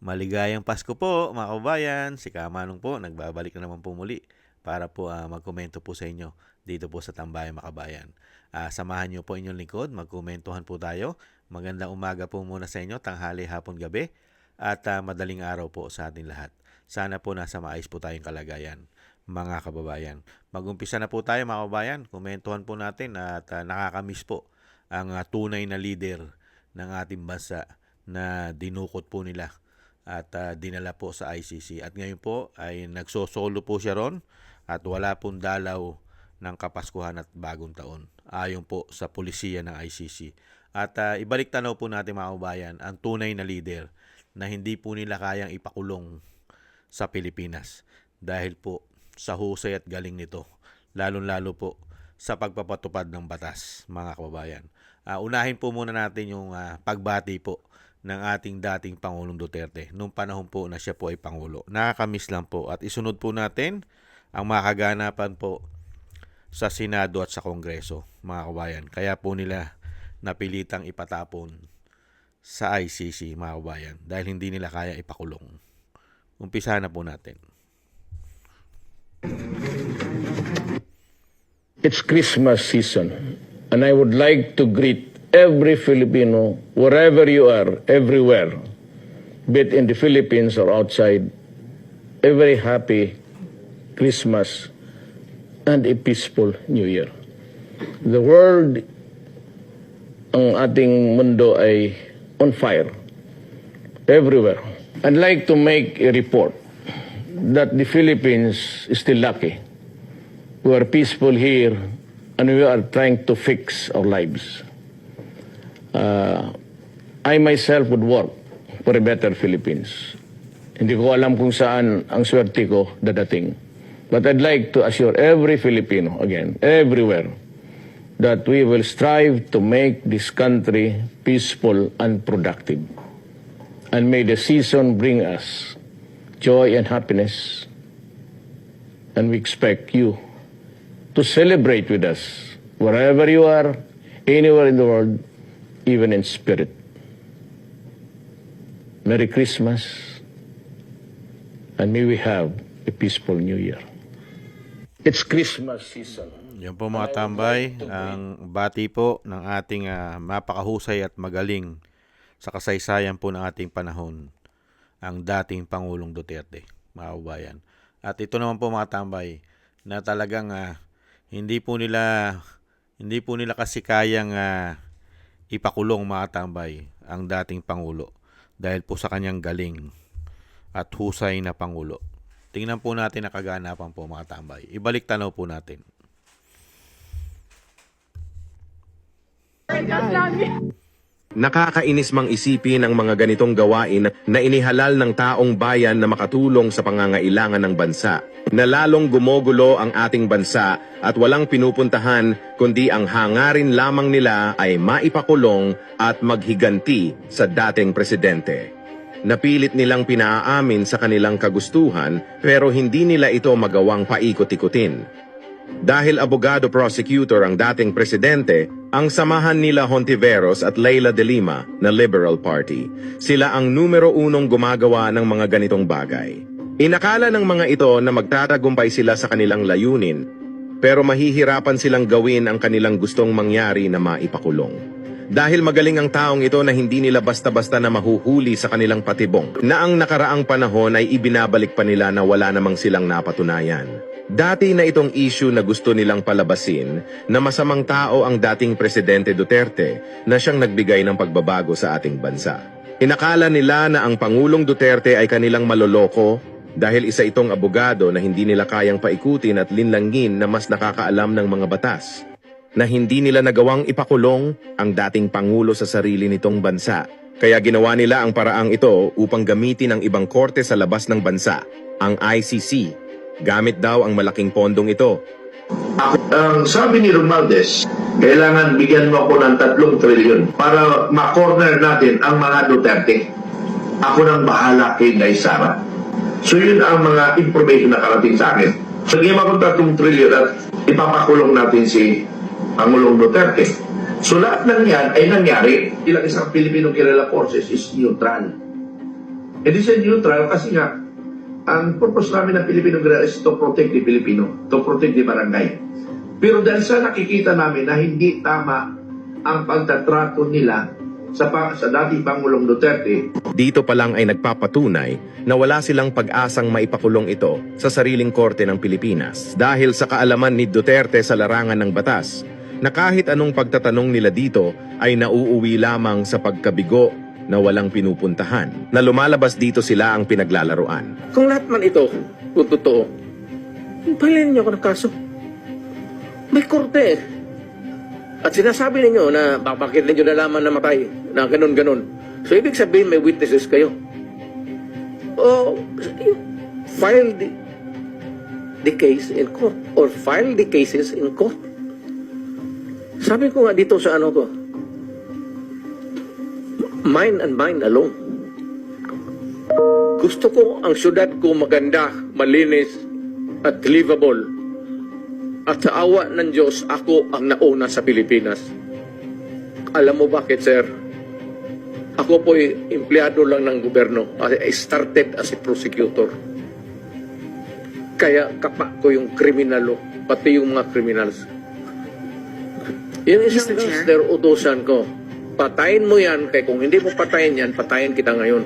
Maligayang Pasko po mga kababayan, si Kamanong po, nagbabalik na naman po muli para po magkomento po sa inyo dito po sa Tambayang Makabayan. Samahan niyo po inyong lingkod, magkomentuhan po tayo. Magandang umaga po muna sa inyo, tanghali, hapon, gabi at madaling araw po sa ating lahat. Sana po nasa maayos po tayong kalagayan mga kababayan. Mag-umpisa na po tayo mga kababayan, komentuhan po natin at nakakamiss po ang tunay na leader ng ating bansa na dinukot po nila at dinala po sa ICC. At ngayon po ay nagsosolo po siya ron at wala pong dalaw ng Kapaskuhan at Bagong Taon ayon po sa pulisiya ng ICC. At ibalik tanaw po natin mga kababayan ang tunay na leader na hindi po nila kayang ipakulong sa Pilipinas dahil po sa husay at galing nito, lalong-lalo po sa pagpapatupad ng batas mga kababayan. Unahin po muna natin yung pagbati po ng ating dating Pangulong Duterte nung panahon po na siya po ay Pangulo. Nakakamiss lang po at isunod po natin ang mga kaganapan po sa Senado at sa Kongreso, mga kabayan. Kaya po nila napilitang ipatapon sa ICC, mga kabayan, dahil hindi nila kaya ipakulong. Umpisa na po natin. It's Christmas season, and I would like to greet every Filipino, wherever you are, everywhere, be it in the Philippines or outside, a very happy Christmas and a peaceful New Year. The world, ang ating mundo ay on fire, everywhere. I'd like to make a report that the Philippines is still lucky. We are peaceful here, and we are trying to fix our lives. I myself would work for a better Philippines. Hindi ko alam kung saan ang swerte ko dadating. But I'd like to assure every Filipino, again, everywhere, that we will strive to make this country peaceful and productive. And may the season bring us joy and happiness. And we expect you to celebrate with us, wherever you are, anywhere in the world, even in spirit. Merry Christmas, and may we have a peaceful New Year. It's Christmas season. Yan po mga tambay, ang bati po ng ating mapakahusay at magaling sa kasaysayan po ng ating panahon, ang dating Pangulong Duterte, mga kabayan. At ito naman po mga tambay, na talagang hindi po nila kasi kayang ipakulong mga tambay ang dating Pangulo dahil po sa kanyang galing at husay na Pangulo. Tingnan po natin ang kaganapan po mga tambay. Ibalik tanaw po natin. Nakakainis mang isipin ang mga ganitong gawain na inihalal ng taong bayan na makatulong sa pangangailangan ng bansa, na lalong gumugulo ang ating bansa at walang pinupuntahan kundi ang hangarin lamang nila ay maipakulong at maghiganti sa dating presidente. Napilit nilang pinaamin sa kanilang kagustuhan pero hindi nila ito magawang paikot-ikutin. Dahil abogado prosecutor ang dating presidente, ang samahan nila Hontiveros at Leila de Lima na Liberal Party. Sila ang numero 1 gumagawa ng mga ganitong bagay. Inakala ng mga ito na magtatagumpay sila sa kanilang layunin, pero mahihirapan silang gawin ang kanilang gustong mangyari na maipakulong. Dahil magaling ang taong ito na hindi nila basta-basta na mahuhuli sa kanilang patibong, na ang nakaraang panahon ay ibinabalik pa nila na wala namang silang napatunayan. Dati na itong issue na gusto nilang palabasin na masamang tao ang dating Presidente Duterte na siyang nagbigay ng pagbabago sa ating bansa. Inakala nila na ang Pangulong Duterte ay kanilang maloloko dahil isa itong abogado na hindi nila kayang paikutin at linlangin na mas nakakaalam ng mga batas. Na hindi nila nagawang ipakulong ang dating Pangulo sa sarili nitong bansa. Kaya ginawa nila ang paraang ito upang gamitin ang ibang korte sa labas ng bansa, ang ICC. Gamit daw ang malaking pondong ito. Ang sabi ni Romualdez, kailangan bigyan mo ako ng 3 trilyon para ma-corner natin ang mga Duterte. Ako nang bahala kay Inday Sara. So yun ang mga information na karating sa akin. Bigyan mo ako 3 trilyon at ipapakulong natin si Pangulong Duterte. So lahat ng yan ay nangyari. Ilang isang Filipino Guerrilla Forces is neutral. E di siya neutral kasi nga, ang purpose namin ng Filipino Guerrilla is to protect the Filipino, to protect the barangay. Pero dahil sa nakikita namin na hindi tama ang pagtatrato nila sa dating Pangulong Duterte, Dito pa lang ay nagpapatunay na wala silang pag-asang maipakulong ito sa sariling korte ng Pilipinas dahil sa kaalaman ni Duterte sa larangan ng batas na kahit anong pagtatanong nila dito ay nauuwi lamang sa pagkabigo na walang pinupuntahan, na lumalabas dito sila ang pinaglalaruan. Kung lahat man ito, kung totoo, palhin niyo ako ng kaso. May korte. At sinasabi ninyo na bakit ninyo nalaman na matay, na ganun-ganun. So, ibig sabihin may witnesses kayo. O, file the case in court or file the cases in court. Sabi ko nga dito sa ano ko, mine and mine alone. Gusto ko ang syudad ko maganda, malinis, at livable. At sa awa ng Diyos, ako ang nauna sa Pilipinas. Alam mo bakit, sir? Ako po'y empleyado lang ng gobyerno. I started as a prosecutor. Kaya kapa ko yung kriminalo, pati yung mga criminals. Yung isang Mr. Chair? gangster, utusan ko. Patayin mo yan, kaya kung hindi mo patayin yan, patayin kita ngayon.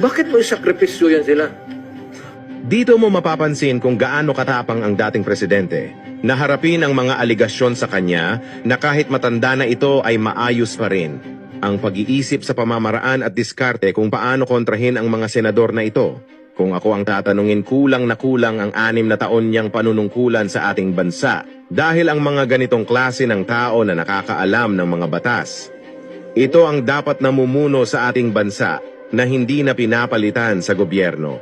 Bakit mo isakripisyo yan sila? Dito mo mapapansin kung gaano katapang ang dating presidente na harapin ang mga aligasyon sa kanya na kahit matanda na ito ay maayos pa rin ang pag-iisip sa pamamaraan at diskarte kung paano kontrahin ang mga senador na ito. Kung ako ang tatanungin, kulang na kulang ang 6 na taon niyang panunungkulan sa ating bansa dahil ang mga ganitong klase ng tao na nakakaalam ng mga batas. Ito ang dapat namumuno sa ating bansa na hindi na pinapalitan sa gobyerno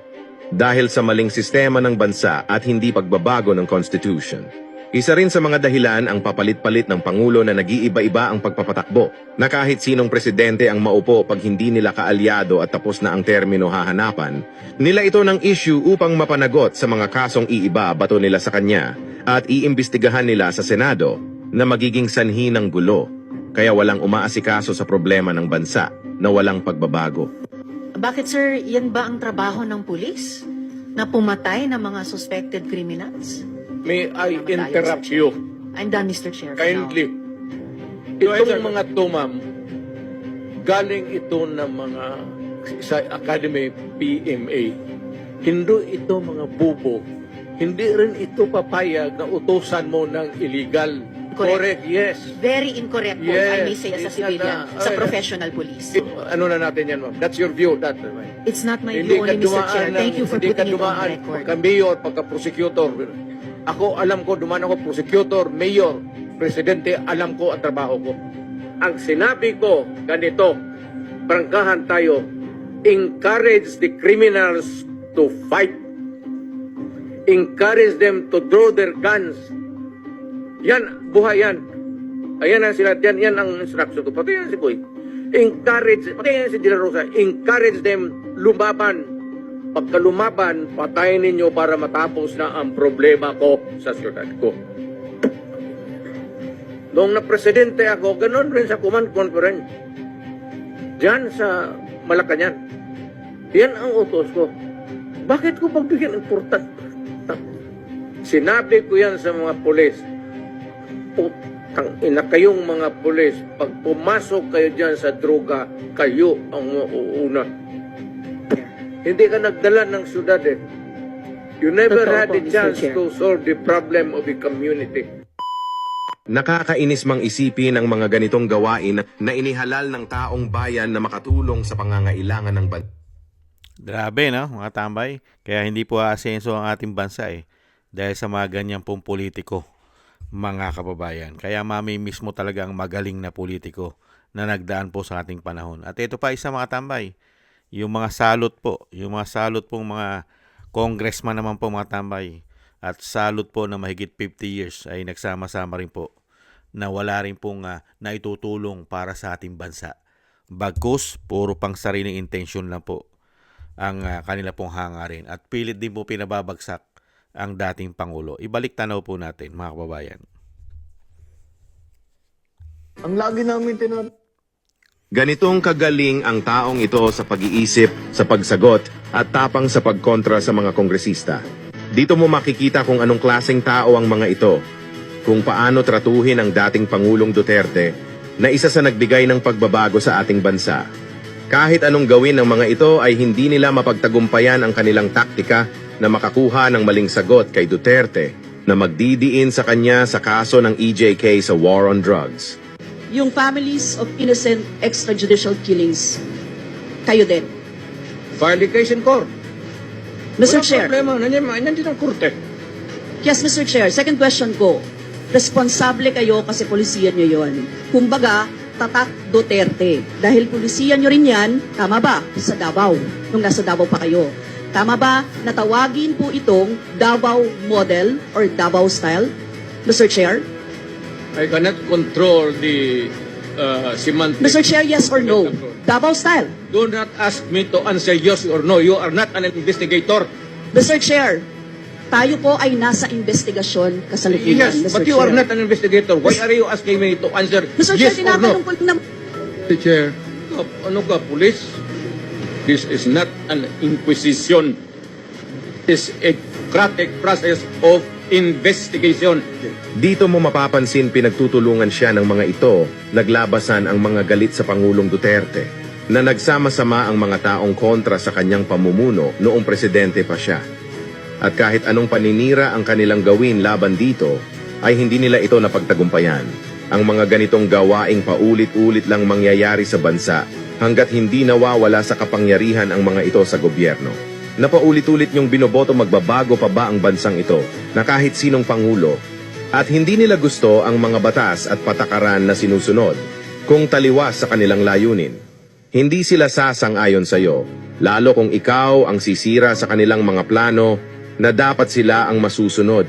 dahil sa maling sistema ng bansa at hindi pagbabago ng Constitution. Isa rin sa mga dahilan ang papalit-palit ng Pangulo na nag-iiba-iba ang pagpapatakbo, na kahit sinong presidente ang maupo pag hindi nila kaalyado at tapos na ang termino hahanapan, nila ito ng issue upang mapanagot sa mga kasong iiba bato nila sa kanya at iimbestigahan nila sa Senado na magiging sanhi ng gulo, kaya walang umaasikaso sa problema ng bansa na walang pagbabago. Bakit sir, yan ba ang trabaho ng pulis? Na pumatay ng mga suspected criminals? May I Namatay, interrupt Mr. Chair. you? I'm done, Mr. Chair. for now. Kindly. Itong mga to, ma'am, galing ito ng mga sa Academy PMA. Hindi ito mga bubo. Hindi rin ito papayag na utosan mo ng illegal. Correct. Yes. Very incorrect po, Yes, I may say as a it's civilian, not, sa professional police. Ano na natin yan, ma'am? That's your view. It's not my view only, Mr. Chair. Thank you for putting it on record. Pagka-mayor, pagka-prosecutor. Ako, alam ko, dumaan ako, prosecutor, mayor, presidente, alam ko ang trabaho ko. Ang sinabi ko, ganito, prangkahan tayo, encourage the criminals to fight. Encourage them to draw their guns. Yan, buhay yan. Ayan ang sila, yan ang instruction ko. Pati yan si Boy. Encourage, pati yan si De La Rosa, encourage them lumaban. Pagka lumaban, patayin ninyo para matapos na ang problema ko sa siyudad ko. Noong na-presidente ako, ganun rin sa command conference. Diyan sa Malacanang. Yan ang utos ko. Bakit ko pagbigyan important? Sinabi ko yan sa mga pulis. Putang ina kayong mga pulis, pag pumasok kayo dyan sa droga, kayo ang mauuna. Hindi ka nagdala ng syudad eh. You never Totoo had po, a Mr. chance Chair. to solve the problem of the community. Nakakainis mang isipin ang mga ganitong gawain na inihalal ng taong bayan na makatulong sa pangangailangan ng bansa. Grabe, no, mga tambay. Kaya hindi po aasenso ang ating bansa dahil sa mga ganyan pong politiko, mga kababayan. Kaya mamimiss mo talaga ang magaling na politiko na nagdaan po sa ating panahon. At ito pa isa, mga tambay, yung mga salot pong mga congressman naman po, mga tambay, at salot po na mahigit 50 years ay nagsama-sama rin po na wala rin pong naitutulong para sa ating bansa. Bagkus, puro pang sariling intensyon lang po ang kanila pong hangarin at pilit din po pinababagsak ang dating Pangulo. Ibalik tanaw po natin, mga kababayan. Ang lagi namin Ganitong kagaling ang taong ito sa pag-iisip, sa pagsagot, at tapang sa pagkontra sa mga kongresista. Dito mo makikita kung anong klaseng tao ang mga ito, kung paano tratuhin ang dating Pangulong Duterte na isa sa nagbigay ng pagbabago sa ating bansa. Kahit anong gawin ng mga ito ay hindi nila mapagtagumpayan ang kanilang taktika na makakuha ng maling sagot kay Duterte na magdidiin sa kanya sa kaso ng EJK sa war on drugs. Yung families of innocent extrajudicial killings, kayo din. File the case in court. Mr. Walang Chair. problema. Nandiyan ang korte. Yes, Mr. Chair. Second question ko. Responsable kayo kasi polisiyan nyo yon. Kumbaga, tatak Duterte. Dahil polisiyan nyo rin yan, tama ba? Sa Davao. Nung nasa Davao pa kayo. Tama ba na tawagin po itong Davao model or Davao style? Mr. Chair? I cannot control the semantics. Mr. Chair, yes or no? Davao style. Do not ask me to answer yes or no. You are not an investigator. Mr. Chair, tayo po ay nasa investigasyon kasalukuyan, Yes, Mr. but you Chair. are not an investigator. Why are you asking me to answer Mr. Chair, yes or no? tinatanong ko na... Mr. Chair, ano ka, police? This is not an inquisition. It's a democratic process of investigation. Dito mo mapapansin pinagtutulungan siya ng mga ito, naglabasan ang mga galit sa Pangulong Duterte, na nagsama-sama ang mga taong kontra sa kanyang pamumuno noong presidente pa siya. At kahit anong paninira ang kanilang gawin laban dito, ay hindi nila ito napagtagumpayan. Ang mga ganitong gawaing paulit-ulit lang mangyayari sa bansa hanggat hindi nawawala sa kapangyarihan ang mga ito sa gobyerno. Napaulit-ulit niyong binoboto magbabago pa ba ang bansang ito na kahit sinong pangulo at hindi nila gusto ang mga batas at patakaran na sinusunod kung taliwas sa kanilang layunin. Hindi sila sasang-ayon sa iyo, lalo kung ikaw ang sisira sa kanilang mga plano na dapat sila ang masusunod.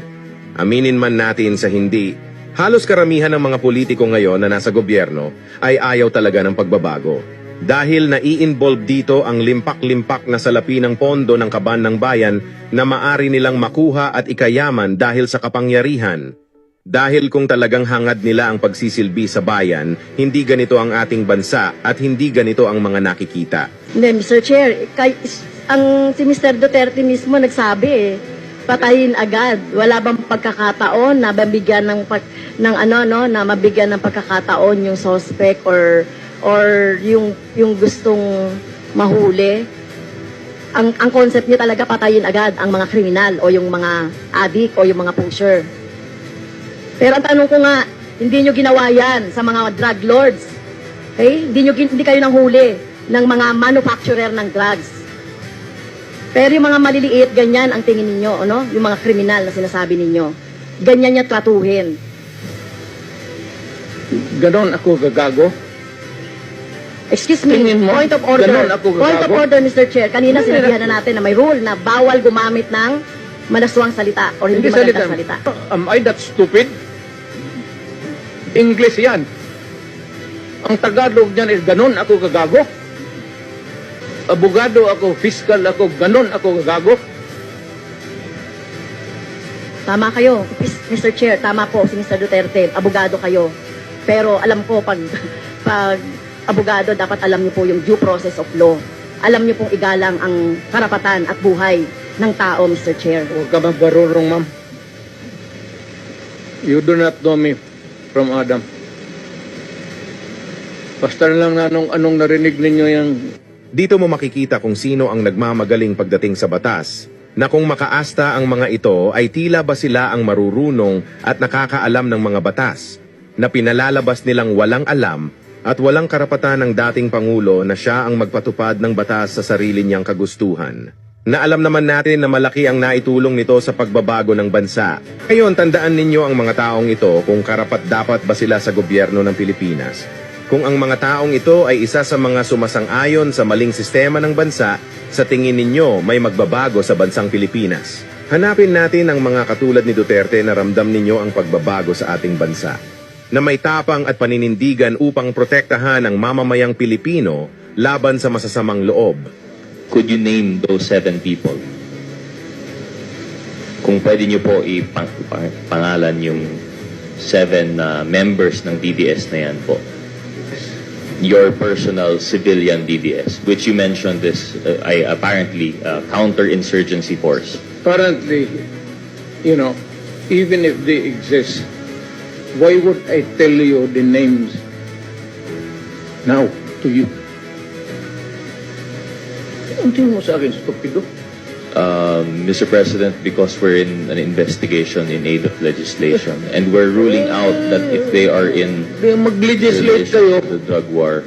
Aminin man natin sa hindi, halos karamihan ng mga politiko ngayon na nasa gobyerno ay ayaw talaga ng pagbabago. Dahil nai-involve dito ang limpak-limpak na salapi ng pondo ng kaban ng bayan na maari nilang makuha at ikayaman dahil sa kapangyarihan. Dahil kung talagang hangad nila ang pagsisilbi sa bayan, hindi ganito ang ating bansa at hindi ganito ang mga nakikita. Hindi, Mr. Chair, si Mr. Duterte mismo nagsabi patayin agad. Wala bang pagkakataon na mabigyan na mabigyan ng pagkakataon yung suspect or yung gustong mahuli. Ang concept niya talaga patayin agad ang mga kriminal o yung mga addict o yung mga pusher. Pero ang tanong ko nga, hindi nyo ginawa yan sa mga drug lords. Okay? Hindi kayo nanghuli ng mga manufacturer ng drugs. Pero yung mga maliliit, ganyan ang tingin ninyo, ano? Yung mga kriminal na sinasabi ninyo. Ganyan niya tratuhin. Ganon ako gagago. Excuse me, Tingin mo, point of order. ganon ako Point of gagago? order, Mr. Chair. Kanina sinabihan na natin na may rule na bawal gumamit ng manaswang salita or hindi magandang salita. Am I that stupid? English yan. Ang Tagalog niyan is ganon ako gagago. Abogado ako, fiscal ako, ganon ako gagago. Tama kayo, Mr. Chair. Tama po si Mr. Duterte. Abogado kayo. Pero alam ko, pag abogado, dapat alam niyo po yung due process of law. Alam niyo pong igalang ang karapatan at buhay ng tao, Mr. Chair. Huwag ka magbarurong, ma'am. You do not know me from Adam. Basta lang na anong narinig ninyo yung Dito mo makikita kung sino ang nagmamagaling pagdating sa batas, na kung makaasta ang mga ito ay tila ba sila ang marurunong at nakakaalam ng mga batas, na pinalalabas nilang walang alam at walang karapatan ng dating Pangulo na siya ang magpatupad ng batas sa sarili niyang kagustuhan. Na alam naman natin na malaki ang naitulong nito sa pagbabago ng bansa. Ngayon, tandaan ninyo ang mga taong ito kung karapat-dapat ba sila sa gobyerno ng Pilipinas. Kung ang mga taong ito ay isa sa mga sumasang-ayon sa maling sistema ng bansa, sa tingin ninyo may magbabago sa bansang Pilipinas. Hanapin natin ang mga katulad ni Duterte na ramdam ninyo ang pagbabago sa ating bansa, na may tapang at paninindigan upang protektahan ang mamamayang Pilipino laban sa masasamang loob. Could you name those 7 people? Kung pwede niyo po ipangalan yung 7 members ng DDS na yan po. your personal civilian DDS, which you mentioned is apparently counterinsurgency force. Currently, even if they exist, why would I tell you the names now to you? Ang tingin mo sa akin, stupido? Mr. President, because we're in an investigation in aid of legislation, and we're ruling out that if they are in Mag-legislate relation kayo. to the drug war,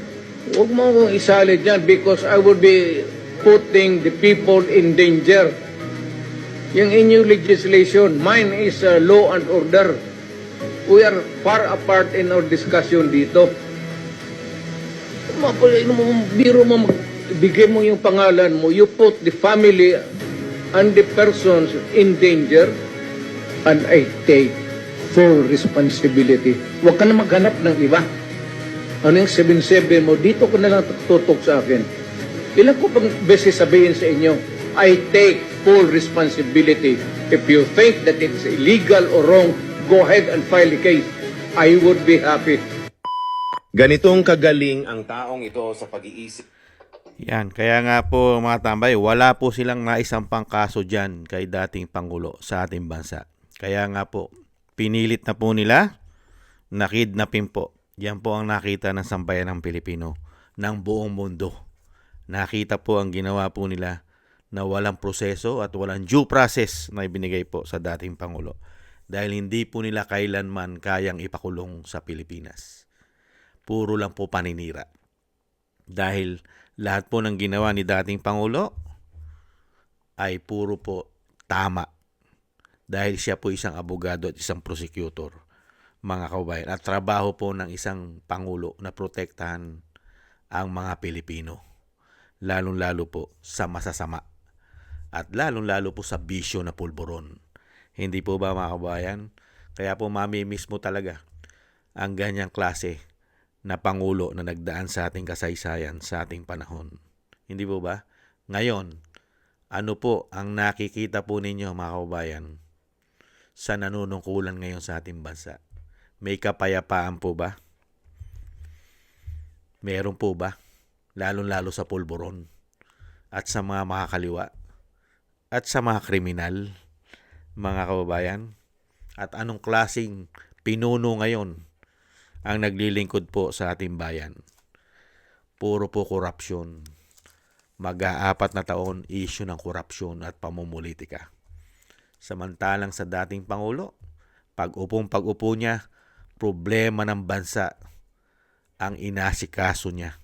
Huwag mo akong isali dyan because I would be putting the people in danger. Yung inyong legislation, mine is law and order. We are far apart in our discussion dito. Biro mo, bigay mo yung pangalan mo, you put the family and the persons in danger, and I take full responsibility. Huwag ka na maghanap ng iba. Ano yung 7-7 mo, dito ko na lang tutok sa akin. Ilan ko bang beses sabihin sa inyo, I take full responsibility. If you think that it's illegal or wrong, go ahead and file a case. I would be happy. Ganitong kagaling ang taong ito sa pag-iisip. Yan, kaya nga po mga tambay, wala po silang naisampang kaso dyan kay dating Pangulo sa ating bansa. Kaya nga po, pinilit na po nila, nakidnapin po. Yan po ang nakita ng sambayan ng Pilipino, ng buong mundo. Nakita po ang ginawa po nila na walang proseso at walang due process na ibinigay po sa dating Pangulo. Dahil hindi po nila kailanman kayang ipakulong sa Pilipinas. Puro lang po paninira. Dahil lahat po ng ginawa ni dating Pangulo ay puro po tama. Dahil siya po isang abogado at isang prosecutor, mga kababayan. At trabaho po ng isang Pangulo na protektahan ang mga Pilipino. Lalong-lalo po sa masasama. At lalong-lalo po sa bisyo na pulburon. Hindi po ba mga kababayan? Kaya po mamimiss mo talaga ang ganyang klase na Pangulo na nagdaan sa ating kasaysayan sa ating panahon. Hindi po ba? Ngayon, ano po ang nakikita po ninyo mga kababayan sa nanunungkulan ngayon sa ating bansa? May kapayapaan po ba? Meron po ba? Lalong-lalo sa pulburon at sa mga makakaliwa at sa mga kriminal, mga kababayan? At anong klaseng pinuno ngayon ang naglilingkod po sa ating bayan? Puro po korupsyon. Mag-aapat na taon issue ng korupsyon at pamumulitika. Samantalang sa dating Pangulo, pag-upo niya, problema ng bansa ang inasikaso niya.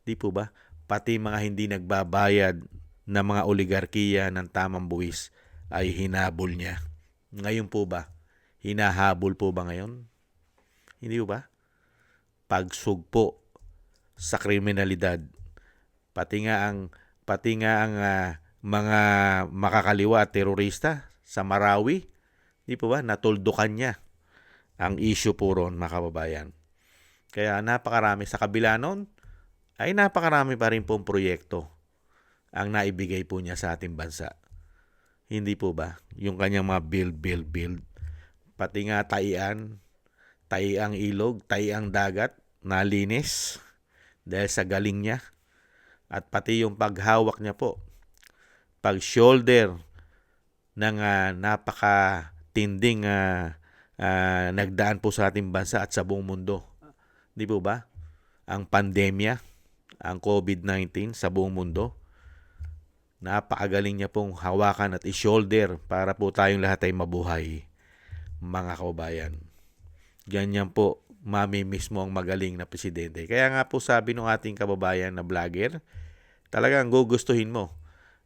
Di po ba? Pati mga hindi nagbabayad na mga oligarkiya ng tamang buwis ay hinabol niya. Ngayon po ba? Hinahabol po ba ngayon? Hindi ba? Pagsugpo sa kriminalidad. Pati nga ang mga makakaliwa at terorista sa Marawi, di po ba? Natuldukan niya ang issue po ron, mga kababayan. Kaya napakarami sa kabila nun, ay napakarami pa rin pong proyekto ang naibigay po niya sa ating bansa. Hindi po ba? Yung kanyang mga build. Pati nga taiang ilog, taiang dagat, nalinis dahil sa galing niya. At pati yung paghawak niya po, pag-shoulder ng napakatinding nagdaan po sa ating bansa at sa buong mundo. Di po ba? Ang pandemya, ang COVID-19 sa buong mundo, napakagaling niya pong hawakan at i-shoulder para po tayong lahat ay mabuhay, mga kababayan. Ganyan po, mamimiss mo ang magaling na presidente. Kaya nga po sabi ng ating kababayan na vlogger, talagang gugustuhin mo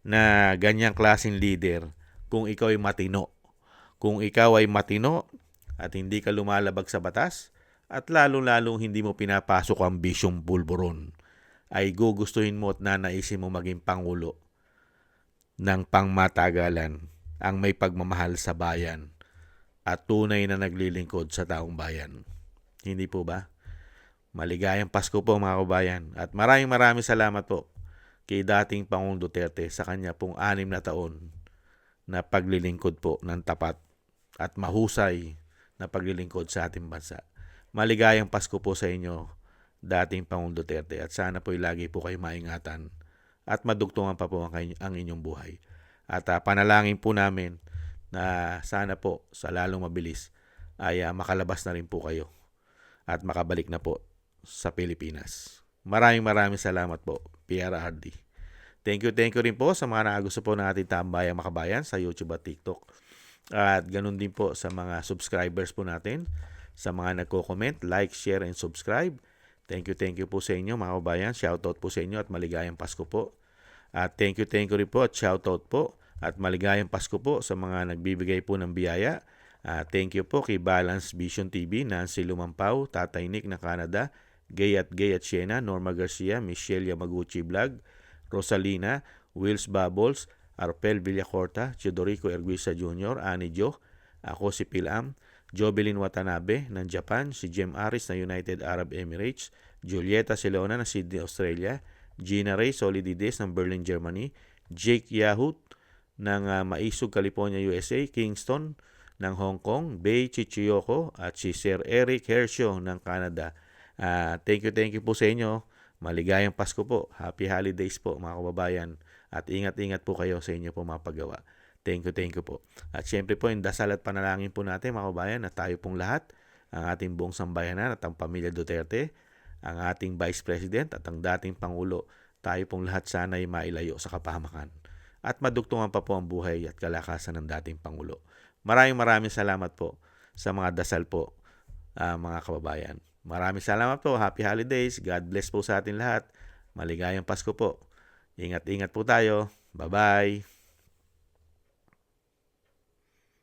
na ganyang klaseng leader kung ikaw ay matino. Kung ikaw ay matino at hindi ka lumalabag sa batas at lalong-lalong hindi mo pinapasok ang bisyong pulburon, ay gugustuhin mo at nanaisin mo maging Pangulo ng pangmatagalan, ang may pagmamahal sa bayan at tunay na naglilingkod sa taong bayan. Hindi po ba? Maligayang Pasko po mga kababayan at maraming salamat po kay dating Pangulong Duterte sa kanya pong 6 na taon na paglilingkod po ng tapat at mahusay na paglilingkod sa ating bansa. Maligayang Pasko po sa inyo dating Pangulong Duterte. At sana po lagi po kayo maingatan at madugtungan pa po ang inyong buhay. At panalangin po namin na sana po sa lalong mabilis ay makalabas na rin po kayo at makabalik na po sa Pilipinas. Maraming salamat po, PRRD. Thank you rin po sa mga nakagusto po ng ating Tambayang Makabayan sa YouTube at TikTok. At ganun din po sa mga subscribers po natin, sa mga nagko-comment, like, share, and subscribe. Thank you po sa inyo mga kabayan. Shoutout po sa inyo at maligayang Pasko po. At thank you rin po at shoutout po at maligayang Pasko po sa mga nagbibigay po ng biyaya. Thank you po kay Balance Vision TV, Nancy Lumampaw, Tatay Nick na Canada, Gay at Siena, Norma Garcia, Michelle Yamaguchi Vlog, Rosalina, Wills Bubbles, Arpel Villacorta, Chidorico Erguisa Jr., Ani Jo, ako si Pilam, Jobelin Watanabe ng Japan, si Jem Aris na United Arab Emirates, Julieta Silona ng Sydney, Australia, Gina Ray Solidides ng Berlin, Germany, Jake Yahut ng Maisug, California, USA, Kingston ng Hong Kong, Bay Chichiyoko at si Sir Eric Hershaw ng Canada. Thank you po sa inyo. Maligayang Pasko po. Happy holidays po mga kababayan. At ingat po kayo sa inyo po mga paggawa. Thank you po. At syempre po, dasal at panalangin po natin mga kababayan na tayo pong lahat, ang ating buong sambayanan at ang pamilya Duterte, ang ating Vice President at ang dating Pangulo, tayo pong lahat sana ay mailayo sa kapahamakan. At madugtungan pa po ang buhay at kalakasan ng dating Pangulo. Maraming salamat po sa mga dasal po mga kababayan. Maraming salamat po. Happy holidays. God bless po sa atin lahat. Maligayang Pasko po. Ingat po tayo. Bye-bye.